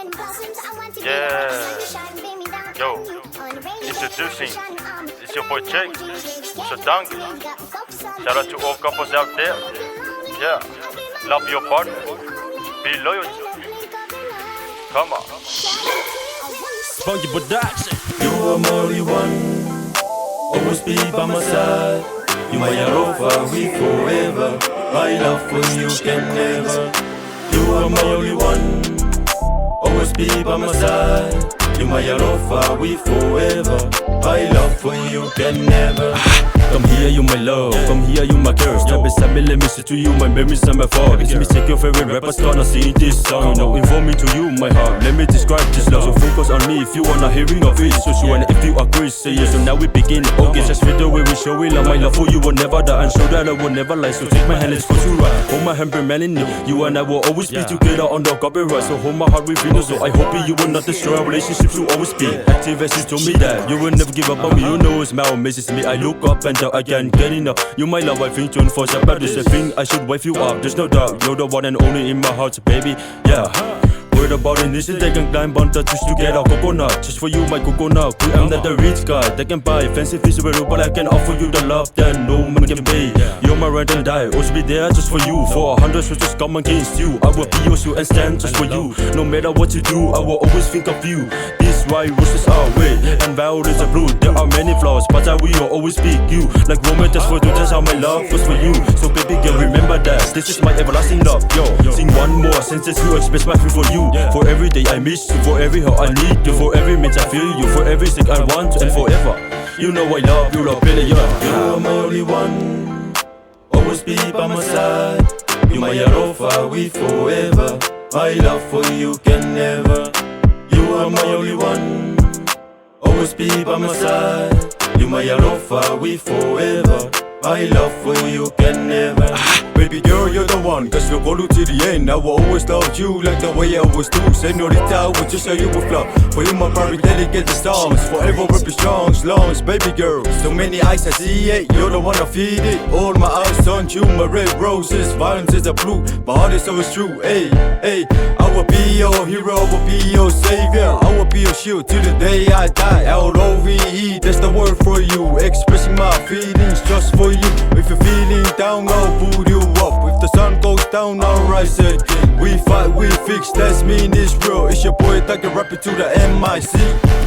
Yeah. Yo, introducing. It's your boy Jake. So Dunken. Shout out to all couples out there. Yeah. Love your partner. Be loyal to it. Come on. Funky production. You are my only one. Always be by my side. You my Alpha, we forever. My love for you can never. You are my only one. Always be by my side. You my Alpha, we forever. My love for you can never. Come here, you my love. Come here, you my girl. Step beside me, let me say to you my memories and my thoughts. Let me take your favorite rappers, gonna sing this song. Now inform me to you, my heart. Let me describe this love. So focus on me if you wanna hearing of it. So sure, and if you agree, say yes. So now we begin. Okay, just feel the way we show it. Like my love for you will never die, and show that I will never lie. So take my hand, let's go to right. Hold my hand, bring man in it. You and I will always be together on the copyright. So hold my heart with you. So I hope you will not destroy our relationships. You always be active as you told me that you will never give up on me. You know it's my amazes me. I look up and down, I can't get enough. You my love, I think 24/7. But there's a thing I should wife you up. There's no doubt, you're the one and only in my heart, baby. Yeah. Worried about it, listen, they can climb on the trees to get a coconut. Just for you, my coconut. I'm not the rich guy, they can buy fancy visual, but I can offer you the love that no man can pay. You're my rent and die, always be there just for you. For 100 switches come against you, I will be your shield and stand just for you. No matter what you do, I will always think of you. This white roses are red and violets are blue. There are many flaws, but I will always pick you. Like romance just for you, that's how my love was for you. So baby girl, remember that this is my everlasting love. Yo, sing one more sentence to express my feel for you. For every day I miss you, for every how I need you, for every minute I feel you, for everything I want and forever. You know I love you, love Billy, yeah. You are my only one, always be by my side. You my Alpha, we forever. My love for you can never. You are my only one, always be by my side. You my Alpha, we forever. My love for you can never. Baby girl, you're the one, cause we'll go to the end. I will always love you like the way I always do. Senorita, I will just show you with love. For you my private dedicated songs. Forever will be strong, lungs, baby girl. So many eyes I see it, you're the one I feed it. All my eyes on you, my red roses. Violence is a blue, my heart is always true. Hey, hey, I will be your hero, I will be your savior. I will be your shield till the day I die. L-O-V-E, that's the word for you. Expressing my feelings just for you. If you're feeling down, I'll pull you up. If the sun goes down, I'll rise again. We fight, we fix, that's me in this real. It's your boy that can rap it to the MIC.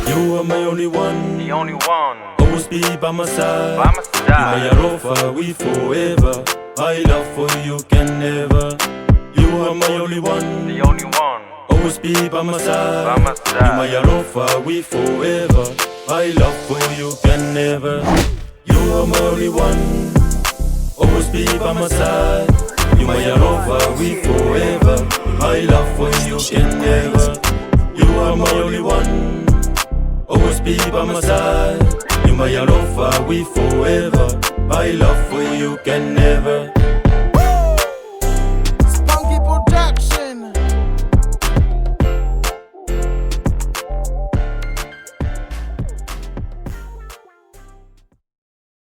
You are my only one, The only one. always be by my side. By my side. You my Alpha, we forever. My love for you can never. You are my only one, The only one. always be by my side. By my side. You my Alpha, we forever. My love for you can never. You are my only one, always be by my side. You my Alpha, we forever. My love for you can never. You are my only one, always be by my side. You my Alpha, we forever. My love for you can never.